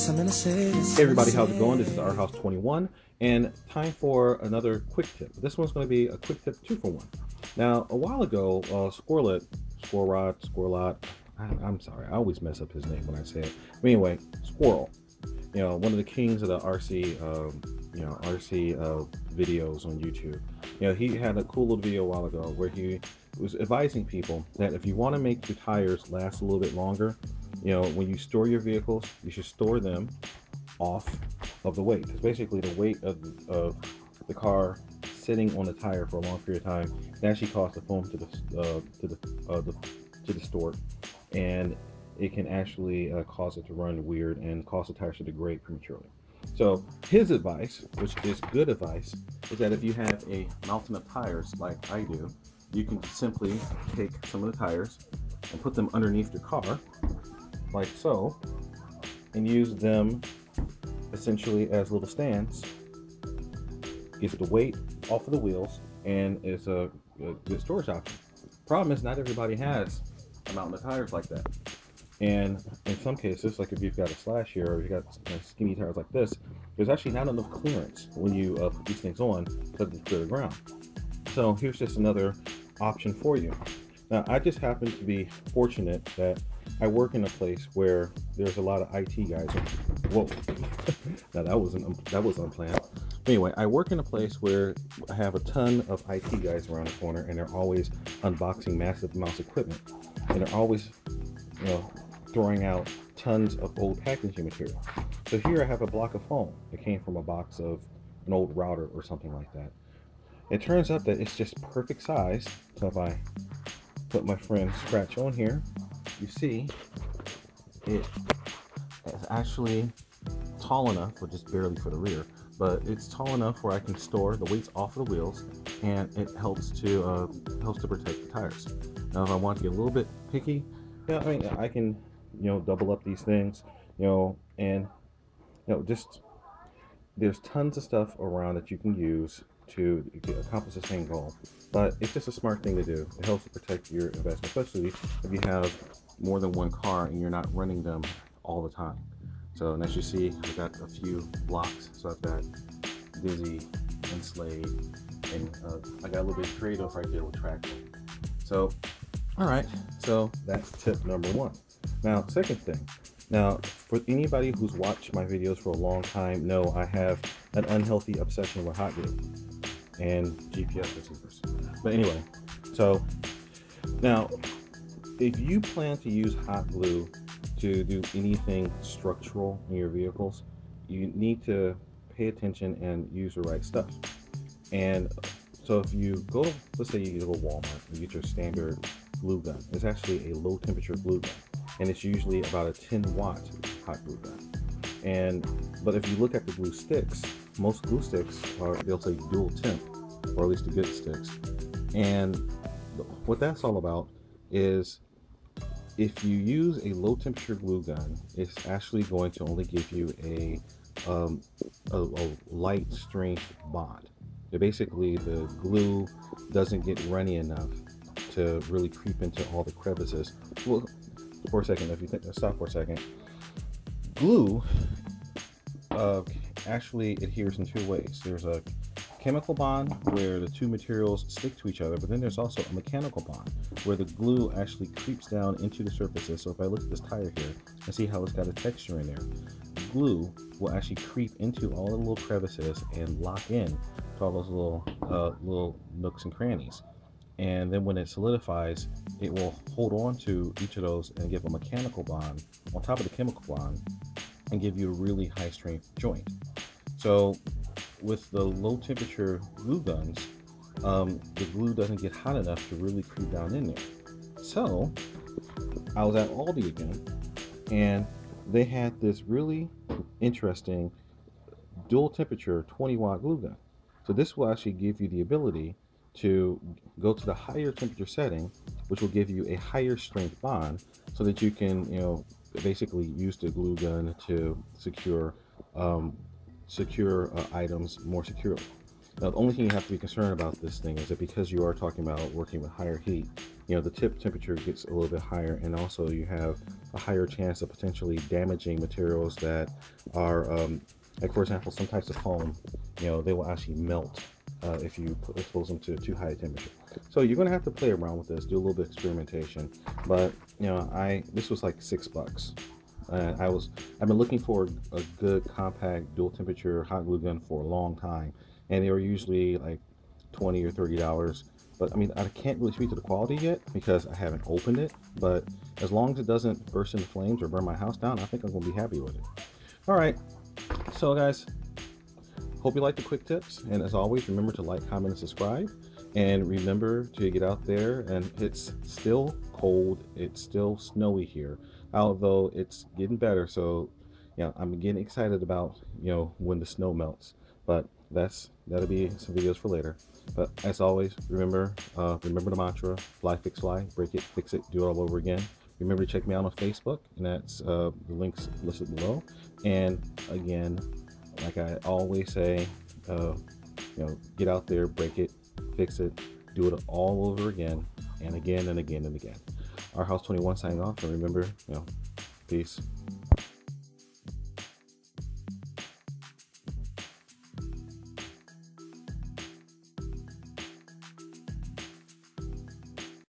Hey everybody, how's it going? This is Our House 21, and time for another quick tip. This one's going to be a quick tip 2-for-1. Now, a while ago, I'm sorry, I always mess up his name when I say it. But anyway, Squirrel, one of the kings of the RC videos on YouTube. He had a cool little video a while ago where he was advising people that if you want to make your tires last a little bit longer, when you store your vehicles, you should store them off of the weight. Because basically the weight of the car sitting on the tire for a long period of time can actually cause the foam to distort, and it can actually cause it to run weird and cause the tires to degrade prematurely. So his advice, which is good advice, is that if you have a mountain of tires like I do, you can simply take some of the tires and put them underneath your car, like so, and use them essentially as little stands. Gets the weight off of the wheels, and it's a good storage option. Problem is, not everybody has a mountain of tires like that. And in some cases, like if you've got a slash here, or you've got skinny tires like this, there's actually not enough clearance when you put these things on to the ground. So here's just another option for you. Now, I just happen to be fortunate that I work in a place where there's a lot of IT guys. Whoa, now that was unplanned. Anyway, I work in a place where I have a ton of IT guys around the corner, and they're always unboxing massive amounts of equipment, and they're always, throwing out tons of old packaging material. So here I have a block of foam that came from a box of an old router or something like that. It turns out that it's just perfect size. So if I put my friend Scratch on here, you see it is actually tall enough, or just barely for the rear, but it's tall enough where I can store the weights off of the wheels, and it helps to protect the tires. Now, if I want to get a little bit picky, I can double up these things, and just there's tons of stuff around that you can use to accomplish the same goal. But it's just a smart thing to do. It helps to protect your investment, especially if you have more than one car and you're not running them all the time. So, and as you see, I've got a few blocks. So I've got Dizzy and Slade, and I got a little bit creative right there with Traction. So, all right, so that's tip number 1. Now, second thing. Now, for anybody who's watched my videos for a long time, know I have an unhealthy obsession with hot glue and GPS receivers. But anyway, so now, if you plan to use hot glue to do anything structural in your vehicles, you need to pay attention and use the right stuff. And so if you go, let's say you go to Walmart and get your standard glue gun. It's actually a low temperature glue gun, and it's usually about a 10-watt hot glue gun. But if you look at the glue sticks, most glue sticks they'll say dual temp, or at least the good sticks. And what that's all about is, if you use a low temperature glue gun, it's actually going to only give you a light strength bond. Basically, the glue doesn't get runny enough to really creep into all the crevices. Well, for a second, if you stop for a second, glue actually adheres in 2 ways. There's a chemical bond where the two materials stick to each other, but then there's also a mechanical bond where the glue actually creeps down into the surfaces. So if I look at this tire here and see how it's got a texture in there, the glue will actually creep into all the little crevices and lock in to all those little nooks and crannies. And then when it solidifies, it will hold on to each of those and give a mechanical bond on top of the chemical bond and give you a really high strength joint. So with the low temperature glue guns, the glue doesn't get hot enough to really creep down in there. So I was at Aldi again, and they had this really interesting dual temperature 20-watt glue gun. So this will actually give you the ability to go to the higher temperature setting, which will give you a higher strength bond, so that you can, basically use the glue gun to secure items more securely. Now, the only thing you have to be concerned about this thing is that because you are talking about working with higher heat, the tip temperature gets a little bit higher, and also you have a higher chance of potentially damaging materials that are, like for example, some types of foam, they will actually melt if you expose them to too high a temperature. So you're going to have to play around with this, do a little bit of experimentation. But this was like $6. I've been looking for a good compact dual temperature hot glue gun for a long time, and they were usually like $20 or $30. But I mean, I can't really speak to the quality yet because I haven't opened it. But as long as it doesn't burst into flames or burn my house down, I think I'm gonna be happy with it. All right, so guys, hope you like the quick tips, and as always, remember to like, comment, and subscribe. And remember to get out there, and it's still cold, it's still snowy here, although it's getting better. So I'm getting excited about when the snow melts. But that'll be some videos for later. But as always, remember the mantra: fly, fix, fly, break it, fix it, do it all over again. Remember to check me out on Facebook, and that's the links listed below. And again, like I always say, get out there, break it, fix it, do it all over again, and again and again and again. Our House 21 signing off, and remember, peace.